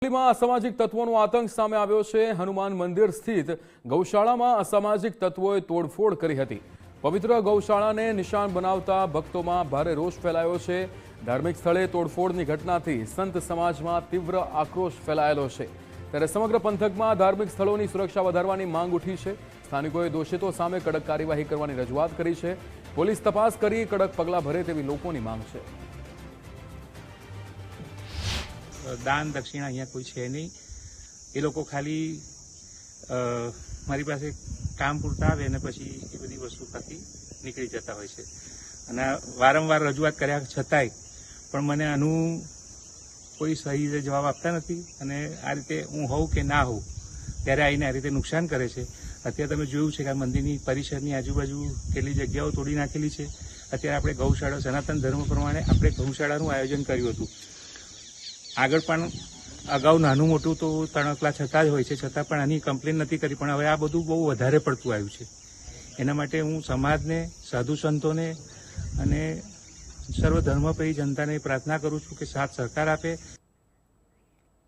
અમરેલીમાં અસામાજિક તત્વોનો આતંક સામે આવ્યો છે। હનુમાન મંદિર સ્થિત ગૌશાળામાં અસામાજિક તત્વોએ તોડફોડ કરી હતી। પવિત્ર ગૌશાળાને નિશાન બનાવતા ભક્તોમાં ભારે રોષ ફેલાયો છે। ધાર્મિક સ્થળે તોડફોડની ઘટનાથી સંત સમાજમાં તીવ્ર આક્રોશ ફેલાયેલો છે। ત્યારે સમગ્ર પંથકમાં ધાર્મિક સ્થળોની સુરક્ષા વધારવાની માંગ ઉઠી છે। સ્થાનિકોએ દોષિતો સામે કડક કાર્યવાહી કરવાની રજૂઆત કરી છે। પોલીસ તપાસ કરી કડક પગલાં ભરે તેવી લોકોની માંગ છે। દાન દક્ષિણા અહીંયા કોઈ છે નહીં। એ લોકો ખાલી મારી પાસે કામ પૂરતા આવે અને પછી એ બધી વસ્તુ પરથી નીકળી જતા હોય છે। અને વારંવાર રજૂઆત કર્યા છતાંય પણ મને આનું કોઈ સહી જવાબ આપતા નથી। અને આ રીતે હું હોઉં કે ના હોઉં ત્યારે આવીને આ રીતે નુકસાન કરે છે। અત્યારે તમે જોયું છે કે આ મંદિરની પરિસરની આજુબાજુ કેટલી જગ્યાઓ તોડી નાખેલી છે। અત્યારે આપણે ગૌશાળા સનાતન ધર્મ પ્રમાણે આપણે ગૌશાળાનું આયોજન કર્યું હતું। આગળ પણ અગાઉ નાનું મોટું તો તણકલા છતાં જ હોય છે, છતાં પણ આની કમ્પ્લેન નથી કરી। પણ હવે આ બધું બહુ વધારે પડતું આવ્યું છે। એના માટે હું સમાજને, સાધુ સંતોને અને સર્વ ધર્મપ્રેમી જનતાને પ્રાર્થના કરું છું કે સાથ સહકાર આપે।